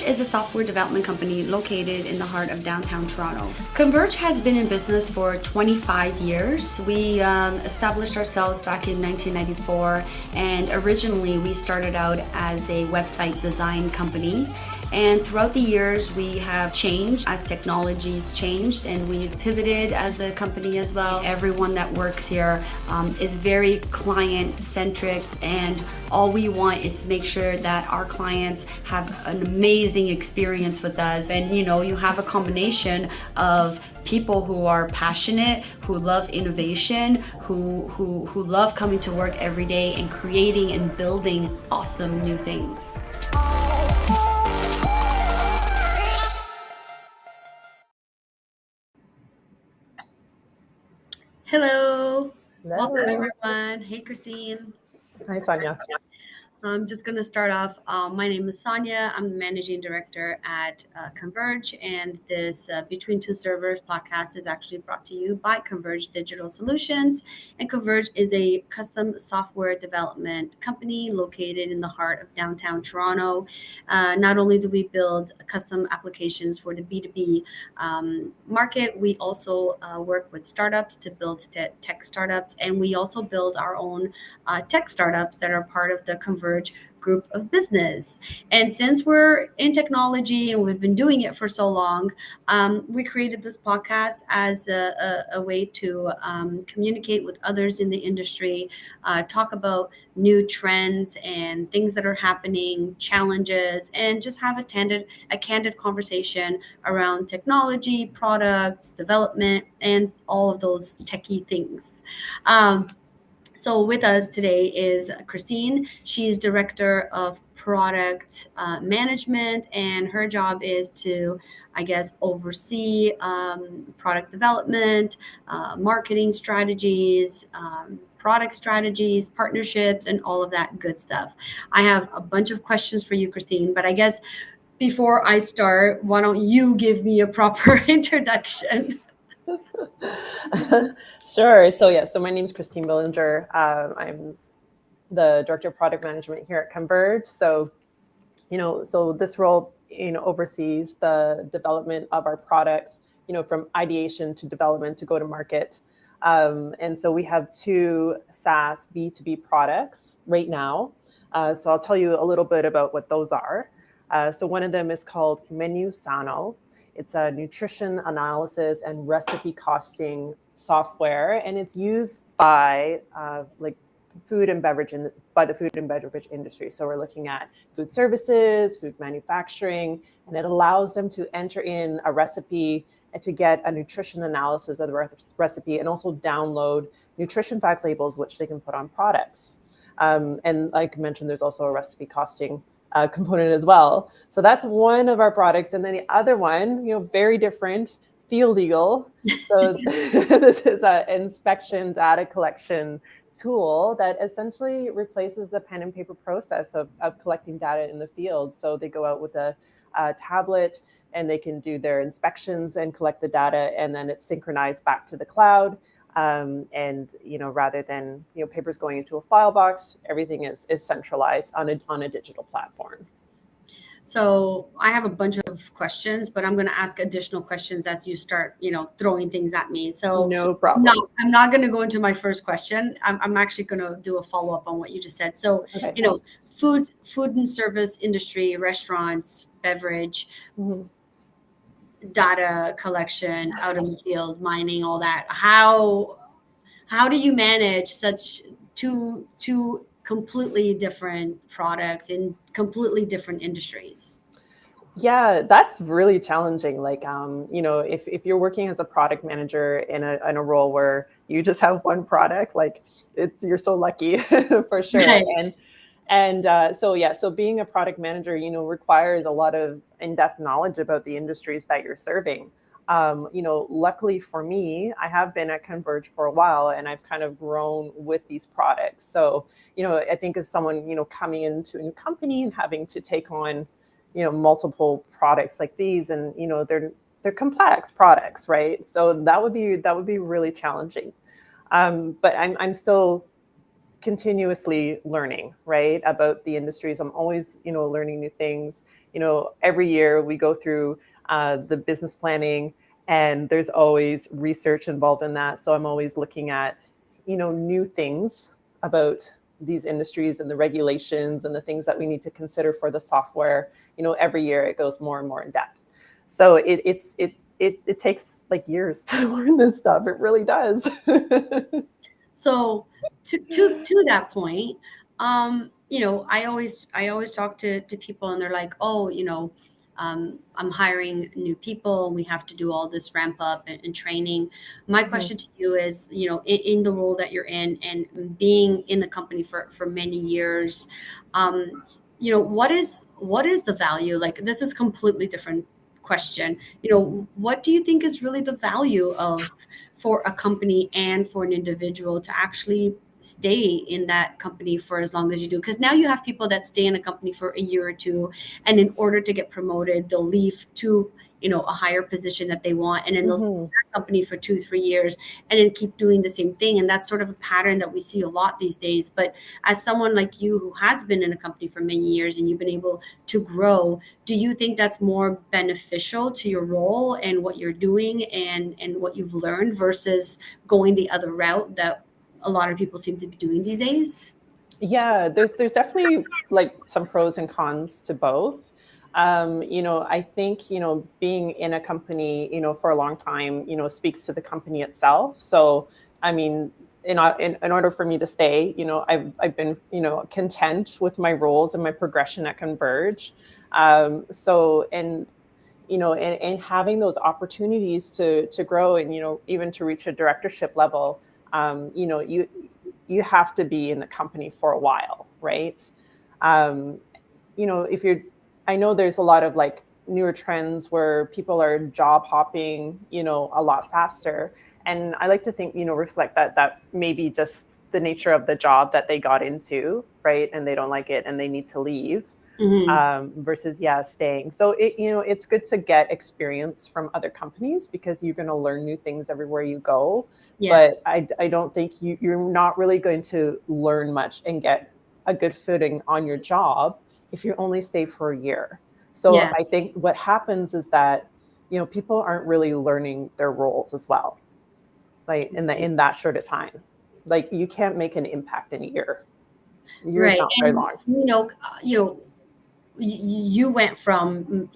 is a software development company located in the heart of downtown Toronto. Konverge has been in business for 25 years. We established ourselves back in 1994, and originally we started out as a website design company. And throughout the years, we have changed as technology's changed, and we've pivoted as a company as well. Everyone that works here is very client-centric, and all we want is to make sure that our clients have an amazing experience with us. And you have a combination of people who are passionate, who love innovation, who love coming to work every day and creating and building awesome new things. Hello. Welcome everyone. Hey Christine. Hi Sonia. I'm just going to start off. My name is Sonia. I'm the managing director at Konverge, and this Between Two Servers podcast is actually brought to you by Konverge Digital Solutions. And Konverge is a custom software development company located in the heart of downtown Toronto. Not only do we build custom applications for the B2B market, we also work with startups to build tech startups, and we also build our own tech startups that are part of the Konverge group of business. And since we're in technology and we've been doing it for so long, we created this podcast as a way to communicate with others in the industry, talk about new trends and things that are happening, challenges, and just have a candid conversation around technology, products, development, and all of those techie things. So with us today is Christine. She's director of product management, and her job is to, I guess, oversee product development, marketing strategies, product strategies, partnerships, and all of that good stuff. I have a bunch of questions for you, Christine, but I guess before I start, why don't you give me a proper introduction? Sure. So my name is Christine Billinger. I'm the director of product management here at Converge. So this role, oversees the development of our products, from ideation to development to go to market. And so we have two SaaS B2B products right now. So I'll tell you a little bit about what those are. So one of them is called MenuSano. It's a nutrition analysis and recipe costing software, and it's used by the food and beverage industry. So we're looking at food services, food manufacturing, and it allows them to enter in a recipe and to get a nutrition analysis of the recipe, and also download nutrition fact labels, which they can put on products. And like I mentioned, there's also a recipe costing component as well. So that's one of our products. And then the other one, very different, Field Eagle. So this is an inspection data collection tool that essentially replaces the pen and paper process of collecting data in the field. So they go out with a tablet and they can do their inspections and collect the data, and then it's synchronized back to the cloud. And rather than papers going into a file box, everything is centralized on a digital platform. So I have a bunch of questions, but I'm going to ask additional questions as you start, throwing things at me. So no problem. I'm not going to go into my first question. I'm actually going to do a follow up on what you just said. So, okay. Food and service industry, restaurants, beverage, data collection, out in the field, mining, all that. How do you manage such two completely different products in completely different industries? Yeah, that's really challenging. Like, if you're working as a product manager in a role where you just have one product, like you're so lucky for sure. Right. So being a product manager, requires a lot of in-depth knowledge about the industries that you're serving. Luckily for me, I have been at Converge for a while, and I've kind of grown with these products. So, I think as someone, coming into a new company and having to take on, multiple products like these, and, they're complex products, right? So that would be really challenging. But I'm still continuously learning, right, about the industries. I'm always, learning new things. Every year we go through the business planning, and there's always research involved in that. So I'm always looking at, new things about these industries and the regulations and the things that we need to consider for the software. Every year it goes more and more in depth. So it takes like years to learn this stuff. It really does. So to that point, I always talk to people, and they're like, oh, I'm hiring new people, and we have to do all this ramp up and training. My question to you is, in the role that you're in and being in the company for many years, what is the value? Like, this is completely different question. What do you think is really the value of for a company and for an individual to actually stay in that company for as long as you do? Because now you have people that stay in a company for a year or two, and in order to get promoted, they'll leave to a higher position that they want, and then they'll stay in that company for 2-3 years and then keep doing the same thing. And that's sort of a pattern that we see a lot these days. But as someone like you who has been in a company for many years and you've been able to grow, do you think that's more beneficial to your role and what you're doing and what you've learned versus going the other route that a lot of people seem to be doing these days? Yeah, there's definitely like some pros and cons to both. I think, being in a company, for a long time, speaks to the company itself. So, I mean, in order for me to stay, I've been, content with my roles and my progression at Converge. So, and having those opportunities to grow and, even to reach a directorship level, you have to be in the company for a while, right? Um, if you're, I know there's a lot of like newer trends where people are job hopping, a lot faster. And I like to think, reflect that maybe just the nature of the job that they got into, right? And they don't like it and they need to leave. Mm-hmm. Versus staying. So it's good to get experience from other companies because you're going to learn new things everywhere you go. Yeah. But I don't think you're not really going to learn much and get a good footing on your job if you only stay for a year. So Yeah. I think what happens is that people aren't really learning their roles as well, like in that short of time. Like you can't make an impact in a year. A year is Right. not very And long. you went from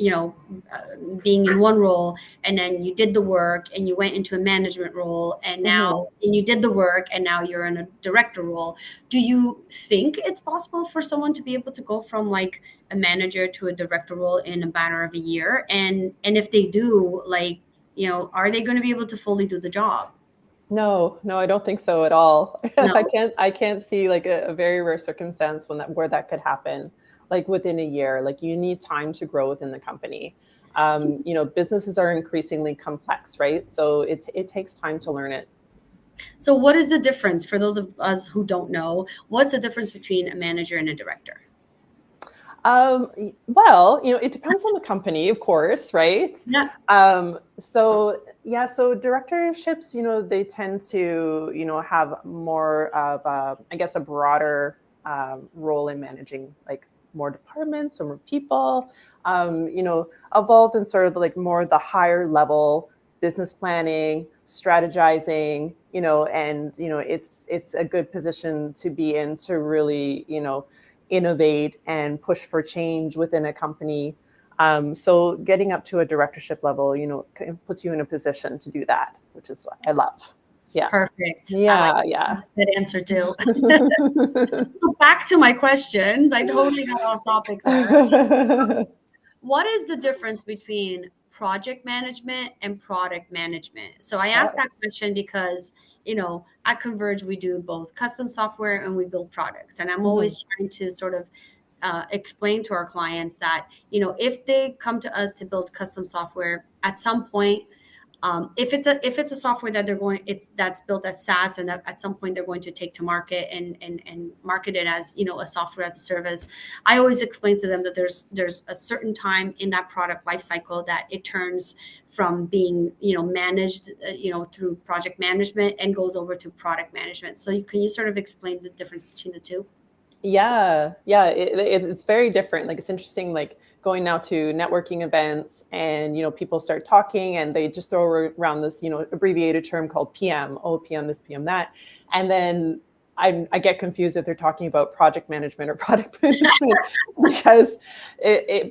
being in one role, and then you did the work and you went into a management role, Mm-hmm. and you did the work and now you're in a director role. Do you think it's possible for someone to be able to go from like a manager to a director role in a matter of a year? And if they do, like, are they going to be able to fully do the job? No, I don't think so at all. I No. can't see like a very rare circumstance where that could happen, like within a year. Like you need time to grow within the company. Businesses are increasingly complex, right? So it takes time to learn it. So what is the difference for those of us who don't know? What's the difference between a manager and a director? Um, well, it depends on the company, of course, right? Yeah. So directorships, they tend to, have more of, I guess, a broader role in managing like more departments or more people, involved in sort of like more the higher level business planning, strategizing, and, it's a good position to be in to really, innovate and push for change within a company. So getting up to a directorship level, puts you in a position to do that, which is what I love. Yeah. Perfect. I like Yeah. that answer too. So back to my questions. I totally got off topic there. What is the difference between project management and product management? So I asked that question because, at Converge, we do both custom software and we build products. And I'm Mhm. always trying to sort of explain to our clients that, if they come to us to build custom software, at some point, If it's a software that that's built as SaaS, and at some point they're going to take to market and market it as, a software as a service, I always explain to them that there's a certain time in that product life cycle that it turns from being, managed, through project management, and goes over to product management. So can you sort of explain the difference between the two? Yeah, it's very different. Like, it's interesting, like going now to networking events, and people start talking and they just throw around this abbreviated term called PM. Oh, PM this, PM that, and then I get confused if they're talking about project management or product management because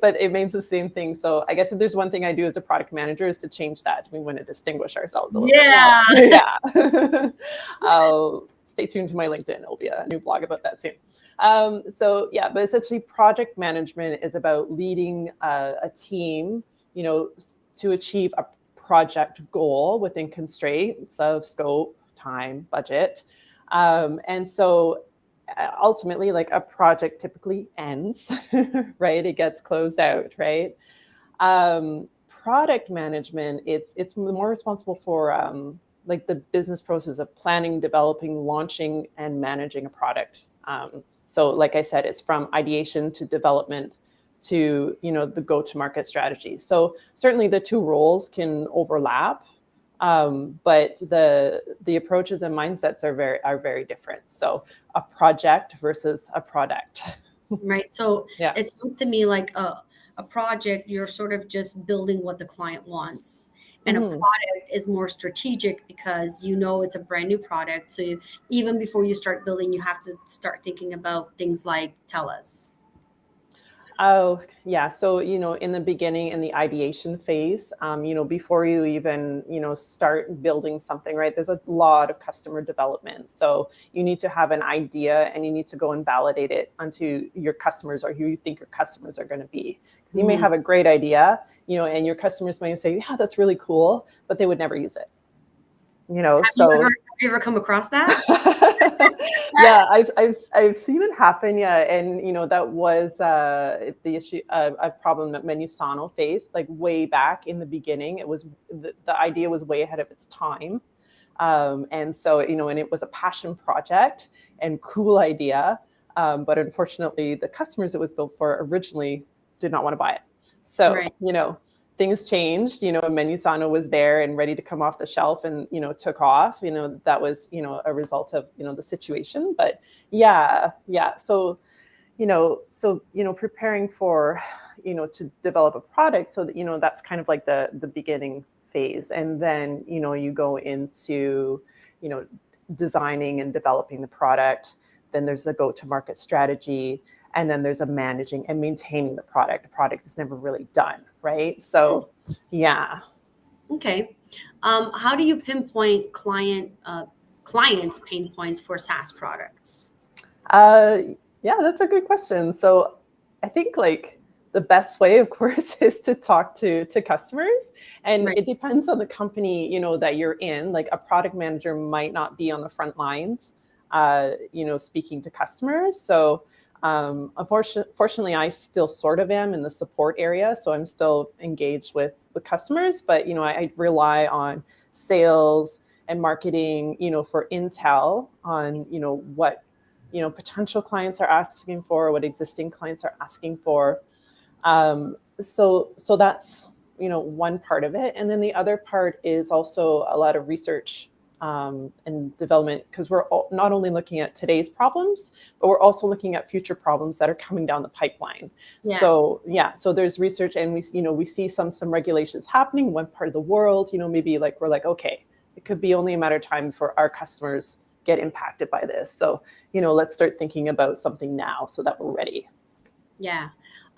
but it means the same thing. So I guess if there's one thing I do as a product manager is to change that. We want to distinguish ourselves a little bit more. Yeah. I'll stay tuned to my LinkedIn. There'll be a new blog about that soon. But essentially project management is about leading a team, to achieve a project goal within constraints of scope, time, budget. And so ultimately, like, a project typically ends, right? It gets closed out, right? Product management, it's more responsible for like the business process of planning, developing, launching, and managing a product. So like I said, it's from ideation to development to, the go-to-market strategy. So certainly the two roles can overlap, but the approaches and mindsets are very different. So a project versus a product. Right. So Yeah. it sounds to me like a project, you're sort of just building what the client wants. And a product is more strategic because it's a brand new product. So even before you start building, you have to start thinking about things like tell us. Oh, yeah. So, in the beginning, in the ideation phase, before you even, start building something, right, there's a lot of customer development. So you need to have an idea and you need to go and validate it onto your customers, or who you think your customers are going to be. Because you may have a great idea, and your customers may say, yeah, that's really cool, but they would never use it. Have you ever come across that? Yeah, I've seen it happen. Yeah, and that was the issue, a problem that MenuSano faced, like way back in the beginning. It was the idea was way ahead of its time, and so and it was a passion project and cool idea, but unfortunately, the customers it was built for originally did not want to buy it. So Right. Things changed, and MenuSano was there and ready to come off the shelf and, took off, that was, a result of, the situation. But yeah. So, preparing for, to develop a product so that, that's kind of like the beginning phase. And then, you go into, designing and developing the product. Then there's the go-to-market strategy. And then there's a managing and maintaining the product. The product is never really done, right? So, yeah. Okay. How do you pinpoint clients' pain points for SaaS products? Yeah, that's a good question. So I think, like, the best way, of course, is to talk to customers. And Right. it depends on the company, that you're in. Like, a product manager might not be on the front lines, speaking to customers. So unfortunately, I still sort of am in the support area. So I'm still engaged with customers, but, I rely on sales and marketing, for intel on, what, potential clients are asking for, what existing clients are asking for. So that's, one part of it. And then the other part is also a lot of research and development, because we're not only looking at today's problems, but we're also looking at future problems that are coming down the pipeline. Yeah. So there's research, and we see some regulations happening in one part of the world, maybe like we're like, okay, it could be only a matter of time for our customers get impacted by this. So, let's start thinking about something now so that we're ready. Yeah.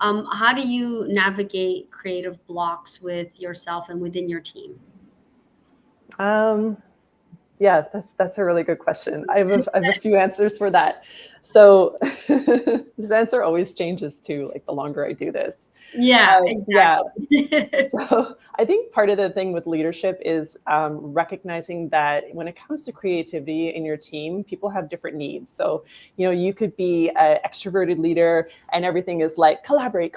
How do you navigate creative blocks with yourself and within your team? Yeah, that's a really good question. I have a few answers for that. So this answer always changes too, like the longer I do this. Yeah, Yeah. exactly. So I think part of the thing with leadership is recognizing that when it comes to creativity in your team, people have different needs. So, you could be an extroverted leader and everything is like, collaborate,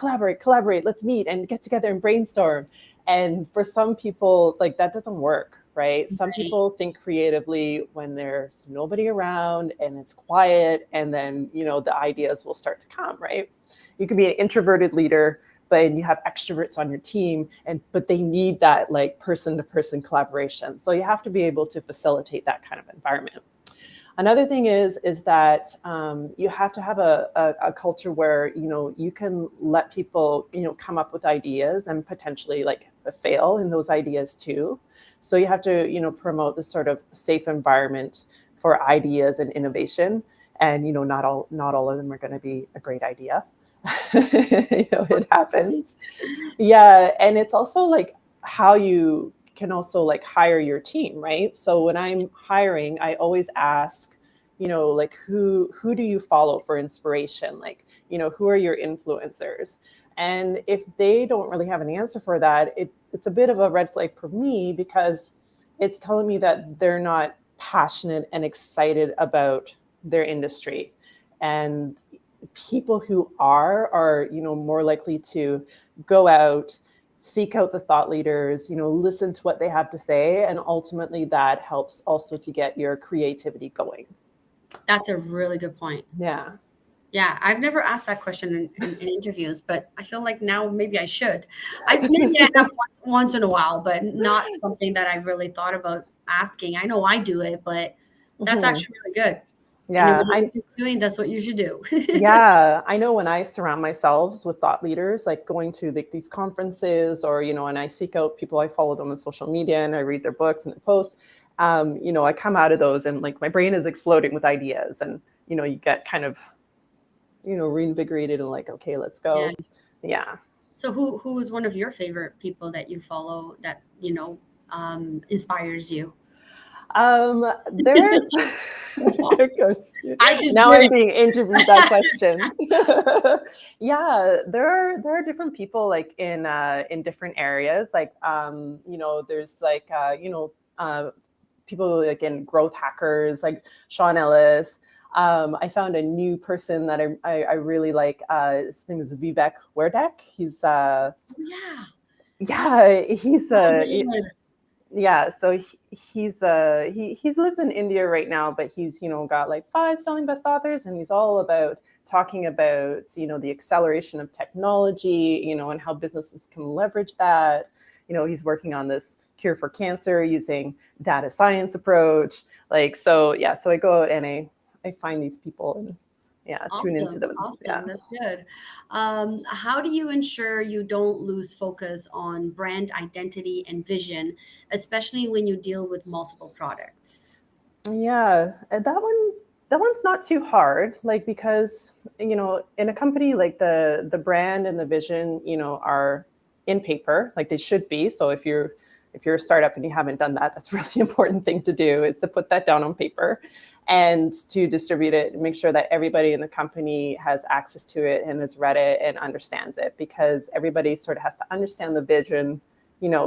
let's meet and get together and brainstorm. And for some people, like that doesn't work, right? Some Right. people think creatively when there's nobody around and it's quiet, and then, the ideas will start to come, right? You can be an introverted leader, but you have extroverts on your team, but they need that like person-to-person collaboration. So you have to be able to facilitate that kind of environment. Another thing is that you have to have a culture where, you can let people, come up with ideas and potentially like fail in those ideas too. So you have to, promote this sort of safe environment for ideas and innovation. And, not all of them are going to be a great idea. It happens. Yeah. And it's also like how you can also like hire your team, right? So when I'm hiring, I always ask, like who do you follow for inspiration? Like, who are your influencers? And if they don't really have an answer for that, it's a bit of a red flag for me, because it's telling me that they're not passionate and excited about their industry. And people who are, more likely to go out, seek out the thought leaders, listen to what they have to say. And ultimately that helps also to get your creativity going. That's a really good point. Yeah. Yeah, I've never asked that question in interviews, but I feel like now maybe I should. Maybe I have once in a while, but not something that I really thought about asking. I know I do it, but that's Mhm. actually really good. And Yeah. when you're doing, that's what you should do. Yeah, I know when I surround myself with thought leaders, like going to these conferences, or, and I seek out people, I follow them on social media and I read their books and their posts, I come out of those and like my brain is exploding with ideas, and, you get kind of, reinvigorated and like, okay, let's Yeah. go. Yeah. So who is one of your favorite people that you follow that, inspires you? There, there goes. I just Now did I'm it. being interviewed that question. Yeah, there are different people like in different areas. Like there's like people like in growth hackers like Sean Ellis. I found a new person that I really like. His name is Vivek Werdek. Yeah. Yeah, he's Oh, Billinger. yeah, so he lives in India right now, but he's got like 5 selling best authors, and he's all about talking about the acceleration of technology, and how businesses can leverage that. He's working on this cure for cancer using data science approach. Like, so yeah, so I go out and I find these people and yeah, tune into Awesome. them. Yeah. Awesome. That's good. How do you ensure you don't lose focus on brand identity and vision, especially when you deal with multiple products? Yeah, and that one's not too hard, like because in a company like the brand and the vision, are in paper, like they should be. So if you're a startup and you haven't done that, that's a really important thing to do, is to put that down on paper and to distribute it and make sure that everybody in the company has access to it and has read it and understands it, because everybody sort of has to understand the vision,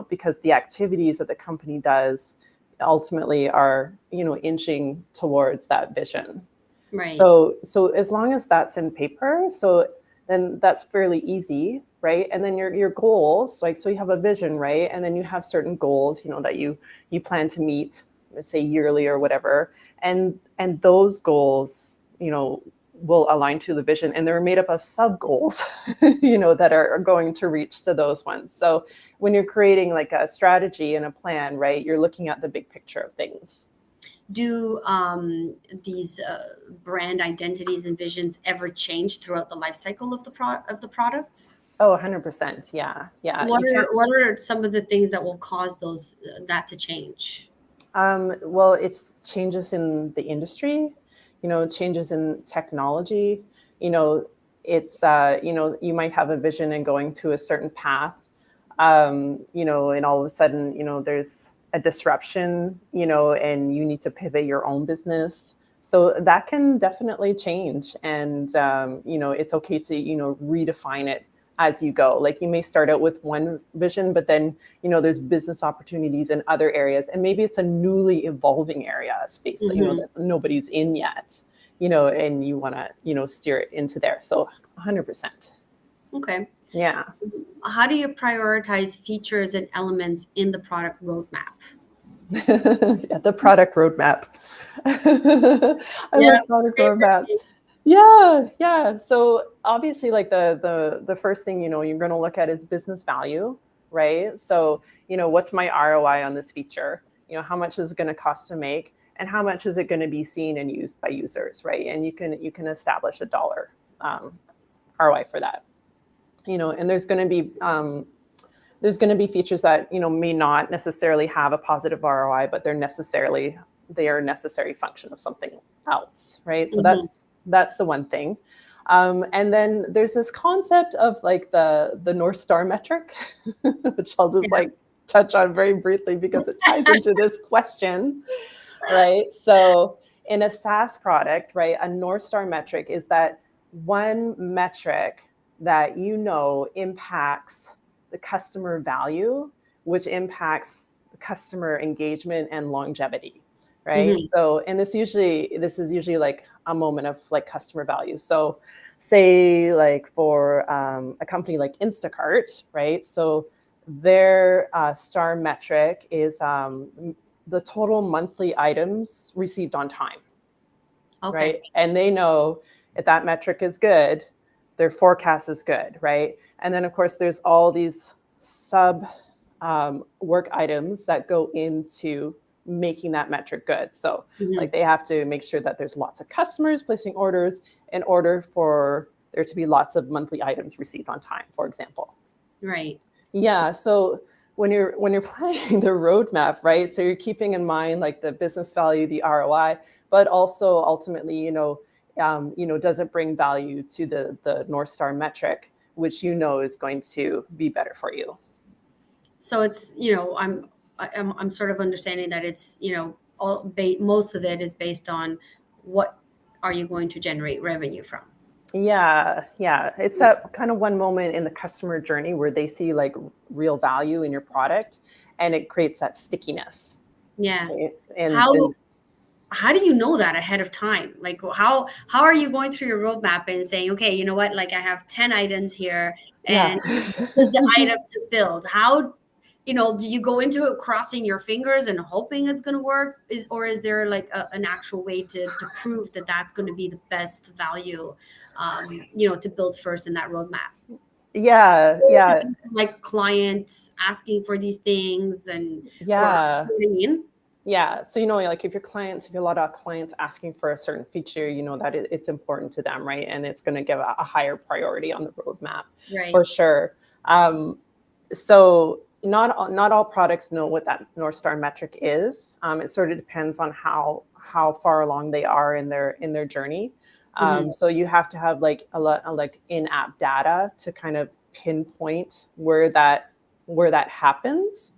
because the activities that the company does ultimately are inching towards that vision. Right. So as long as that's in paper, so then that's fairly easy, right? And then your goals, like, so you have a vision, right? And then you have certain goals, that you plan to meet, say yearly or whatever, and those goals, will align to the vision, and they're made up of sub goals, that are going to reach to those ones. So when you're creating like a strategy and a plan, right, you're looking at the big picture of things. Do these brand identities and visions ever change throughout the life cycle of the products? Oh, 100%. Yeah. Yeah. What You can't. are what are some of the things that will cause those that to change? Well, it's changes in the industry, changes in technology. You know, you might have a vision and going to a certain path, and all of a sudden, there's a disruption, and you need to pivot your own business. So that can definitely change. And, it's okay to, redefine it as you go. Like you may start out with one vision, but then, there's business opportunities in other areas. And maybe it's a newly evolving area space, Hmm. that nobody's in yet, and you want to, steer it into there. So 100%. Okay. Yeah. How do you prioritize features and elements in the product roadmap? Yeah, the product roadmap. I Yeah, love product favorite roadmap. thing. Yeah. So obviously, like the first thing you're going to look at is business value, right? So what's my ROI on this feature? How much is it going to cost to make, and how much is it going to be seen and used by users, right? And you can establish a dollar ROI for that. And there's going to be features that may not necessarily have a positive ROI, but they are a necessary function of something else, right? So Mhm. that's the one thing. And then there's this concept of like the North Star metric, which I'll just Yeah. like touch on very briefly because it ties into this question, right? So in a SaaS product, right, a North Star metric is that one metric that impacts the customer value, which impacts the customer engagement and longevity, right? Mhm. So, and this is usually like a moment of like customer value. So, say like for a company like Instacart, right? So their star metric is the total monthly items received on time, Okay. right? And they know if that metric is good, their forecast is good, right? And then, of course, there's all these sub work items that go into making that metric good. So, like, Mhm. they have to make sure that there's lots of customers placing orders in order for there to be lots of monthly items received on time, for example. Right. Yeah. So when you're planning the roadmap, right? So you're keeping in mind like the business value, the ROI, but also ultimately, does it bring value to the North Star metric, which is going to be better for you. So it's, I'm sort of understanding that it's, most of it is based on what are you going to generate revenue from? Yeah. It's that kind of one moment in the customer journey where they see like real value in your product, and it creates that stickiness. Yeah. Right? And How how do you know that ahead of time? Like how are you going through your roadmap and saying, okay, you know what, like I have 10 items here yeah. and this is the item to build. How, do you go into it crossing your fingers and hoping it's going to work, or is there like an actual way to prove that that's going to be the best value, to build first in that roadmap? Yeah, Or is it yeah, based on, like clients asking for these things, and or yeah. you know what I mean? Yeah. So, like if if you have a lot of clients asking for a certain feature, that it's important to them, right? And it's going to give a higher priority on the roadmap Right. for sure. Um, so not all products know what that North Star metric is. It sort of depends on how far along they are in their journey. Hmm. So you have to have like a lot like in-app data to kind of pinpoint where that happens.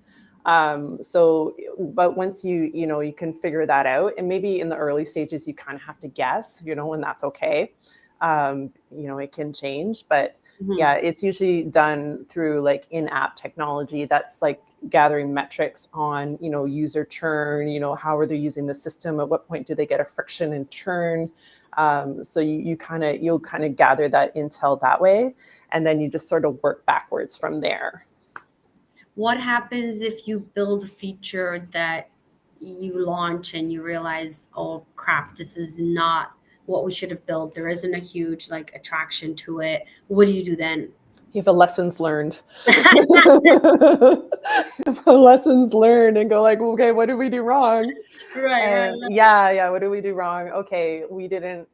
But once you can figure that out, and maybe in the early stages you kind of have to guess, and that's okay. It can change, but Hmm. yeah, it's usually done through like in-app technology that's like gathering metrics on user churn, how are they using the system, at what point do they get a friction and churn. So you'll kind of gather that intel that way, and then you just sort of work backwards from there. What happens if you build a feature that you launch and you realize, oh crap, this is not what we should have built. There isn't a huge like attraction to it. What do you do then? You have a lessons learned. Lessons learned, and go like, okay, what did we do wrong? Right, right. And yeah, what did we do wrong? Okay, we didn't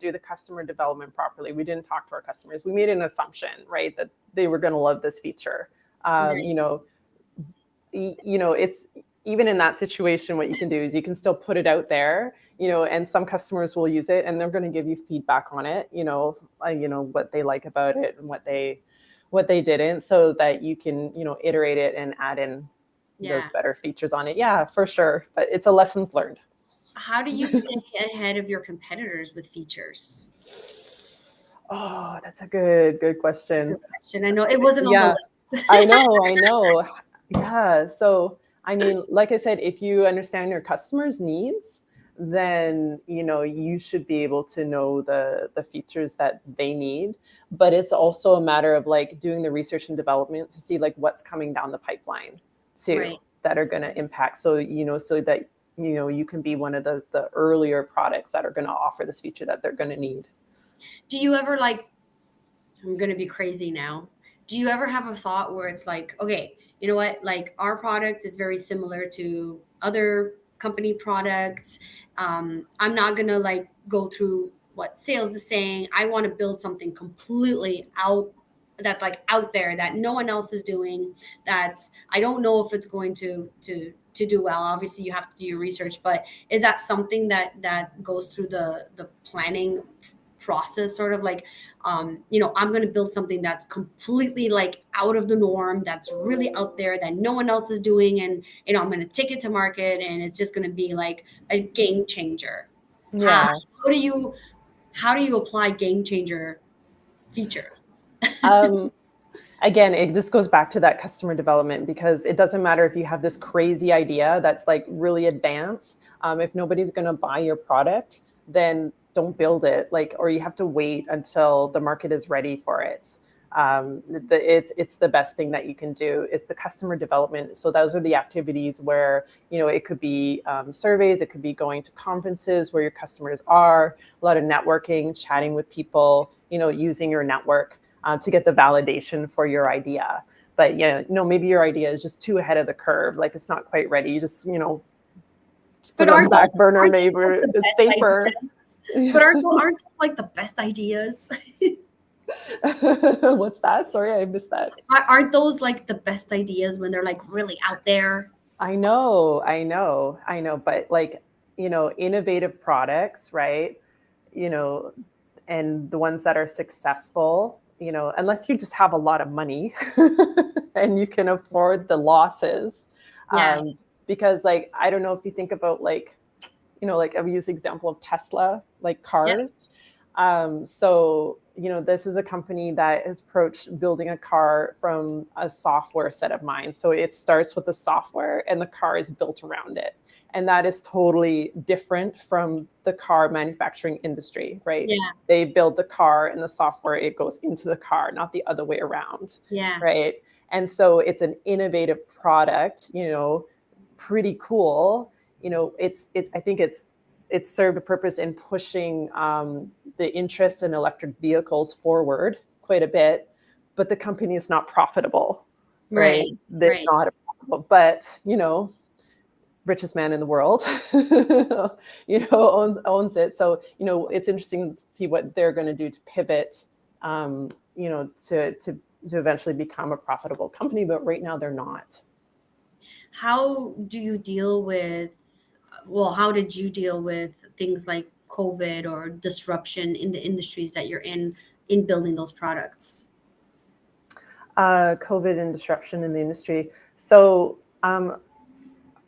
do the customer development properly. We didn't talk to our customers. We made an assumption, right, that they were going to love this feature. Um, Right. you know, it's even in that situation, what you can do is you can still put it out there, and some customers will use it and they're going to give you feedback on it, what they like about it and what they didn't, so that you can, iterate it and add in those Yeah. better features on it. Yeah, for sure. But it's a lessons learned. How do you stay ahead of your competitors with features? Oh, that's a good question. Good question. I know it wasn't on the Yeah, list. I know. Yeah. So, I mean, like I said, if you understand your customers' needs, then, you should be able to know the features that they need. But it's also a matter of like doing the research and development to see like what's coming down the pipeline too, Right. that are going to impact. So, so that, you can be one of the earlier products that are going to offer this feature that they're going to need. Do you ever like, I'm going to be crazy now. Do you ever have a thought where it's like, okay, you know what? Like our product is very similar to other company products. I'm not going to like go through what sales is saying. I want to build something completely out that's like out there that no one else is doing. That's, I don't know if it's going to do well. Obviously you have to do your research, but is that something that goes through the planning process, sort of like, I'm going to build something that's completely like out of the norm, that's really out there that no one else is doing, and I'm going to take it to market, and it's just going to be like a game changer. how, Yeah. how do you apply game changer features? Um, Again, it just goes back to that customer development, because it doesn't matter if you have this crazy idea that's like really advanced. If nobody's going to buy your product, then don't build it. Like, or you have to wait until the market is ready for it. It's the best thing that you can do. It's the customer development. So those are the activities where, it could be surveys, it could be going to conferences where your customers are, a lot of networking, chatting with people, using your network to get the validation for your idea. But maybe your idea is just too ahead of the curve. Like it's not quite ready. You just, put But it on the aren't back burner, aren't maybe those the it's best safer. ideas? But aren't those like the best ideas? What's that? Sorry, I missed that. Aren't those like the best ideas when they're like really out there? I know. But like, innovative products, right? You know, and the ones that are successful, unless you just have a lot of money and you can afford the losses. Yeah. Because like, I don't know if you think about like, like I've used the example of Tesla, like Yeah. cars. So, this is a company that has approached building a car from a software set of mind. So it starts with the software and the car is built around it. And that is totally different from the car manufacturing industry, right? Yeah. They build the car and the software, it goes into the car, not the other way around, Yeah. right? And so it's an innovative product, pretty cool. I think it's served a purpose in pushing the interest in electric vehicles forward quite a bit, but the company is not profitable, right? Right. They're Right. not profitable, but richest man in the world, owns it. So it's interesting to see what they're going to do to pivot, to eventually become a profitable company. But right now they're not. How do you deal with, how did you deal with things like COVID or disruption in the industries that you're in building those products? COVID and disruption in the industry. So,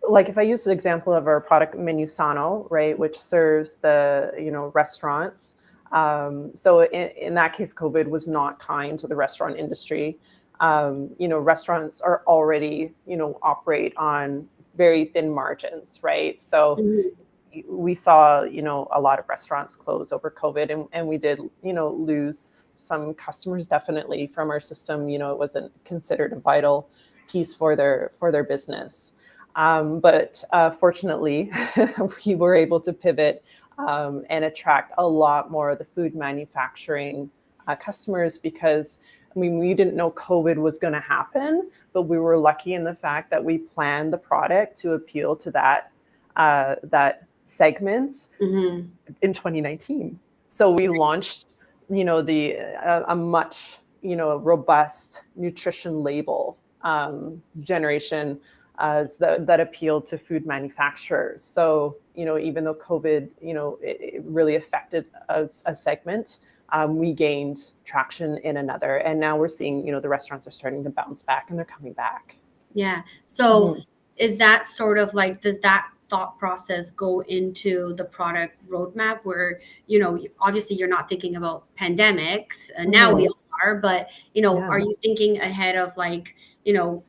like if I use the example of our product MenuSano, right, which serves the restaurants. So in that case, COVID was not kind to the restaurant industry. Restaurants are already operate on very thin margins, right? So Mhm. we saw a lot of restaurants close over COVID, and we did lose some customers definitely from our system. It wasn't considered a vital piece for their business. But fortunately, we were able to pivot and attract a lot more of the food manufacturing customers, because we didn't know COVID was going to happen, but we were lucky in the fact that we planned the product to appeal to that segment Mhm. in 2019. So we launched, a much robust nutrition label generation that appealed to food manufacturers. So even though COVID it really affected a segment, we gained traction in another, and now we're seeing the restaurants are starting to bounce back and they're coming back. Yeah. So is that sort of like, does that thought process go into the product roadmap where, obviously you're not thinking about pandemics and now we Mm-hmm. are, but, are Yeah. you thinking ahead of like,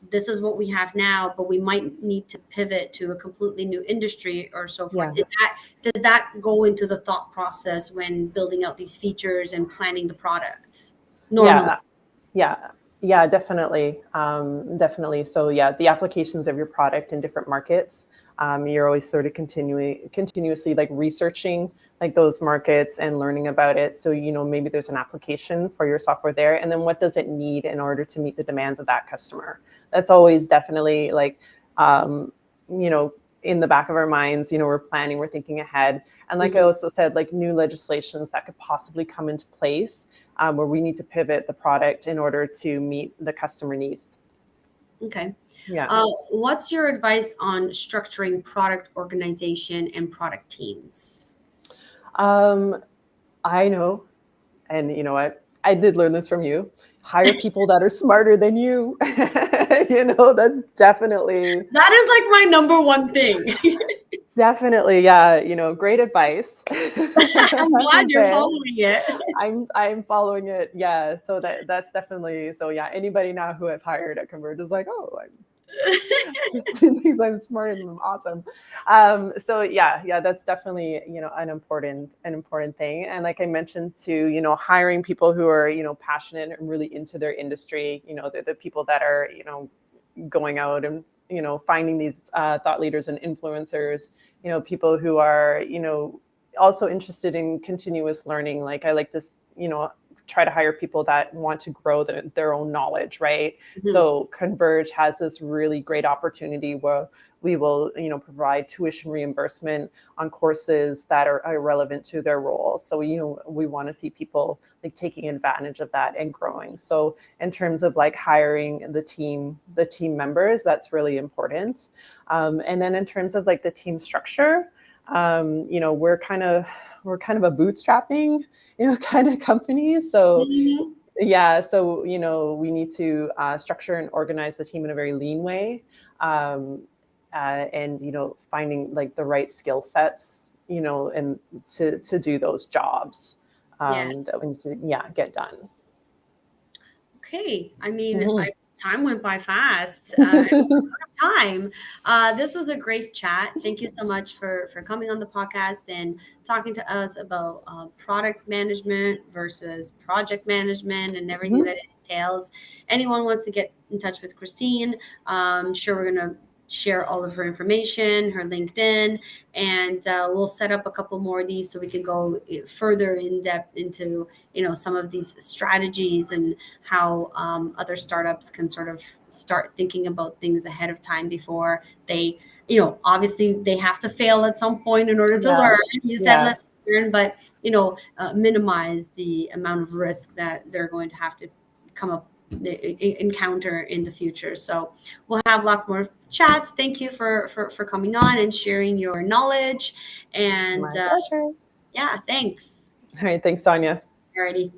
this is what we have now, but we might need to pivot to a completely new industry or so forth. Yeah. Does that go into the thought process when building out these features and planning the products normally? Yeah, definitely. Definitely. So yeah, the applications of your product in different markets, you're always sort of continuously like researching like those markets and learning about it. So, maybe there's an application for your software there, and then what does it need in order to meet the demands of that customer? That's always definitely like, you know, in the back of our minds, we're planning, we're thinking ahead. And like I also said, like new legislations that could possibly come into place, where we need to pivot the product in order to meet the customer needs. Okay. Yeah. What's your advice on structuring product organization and product teams? I know, and I did learn this from you. Hire people that are smarter than you. That's definitely That is like my number one thing. definitely, yeah. Great advice. I'm glad you're following it. I'm following it. Yeah. So that's definitely, so yeah. Anybody now who I've hired at Converge is like, oh, Christine thinks I'm smarter than them. Awesome. So yeah, that's definitely, an important thing. And like I mentioned too, hiring people who are, passionate and really into their industry, they're the people that are, going out and, finding these thought leaders and influencers, people who are, also interested in continuous learning. Like I like to, try to hire people that want to grow their own knowledge, right? Mm-hmm. So Converge has this really great opportunity where we will, provide tuition reimbursement on courses that are relevant to their role. So, we want to see people like taking advantage of that and growing. So in terms of like hiring the team members, that's really important. And then in terms of like the team structure, we're kind of a bootstrapping, kind of company. So yeah, so we need to structure and organize the team in a very lean way, and finding like the right skill sets, and to do those jobs that we need to get done. Okay. I mean, Mhm. time went by fast. Time. This was a great chat. Thank you so much for coming on the podcast and talking to us about product management versus project management and everything that it entails. Anyone wants to get in touch with Christine, sure we're gonna share all of her information, her LinkedIn, and we'll set up a couple more of these so we can go further in depth into some of these strategies and how other startups can sort of start thinking about things ahead of time before they, obviously they have to fail at some point in order to learn. You said let's learn, but minimize the amount of risk that they're going to have to encounter in the future. So we'll have lots more chats. Thank you for coming on and sharing your knowledge. And My pleasure. yeah, thanks. All right, thanks, Sonia. Alrighty.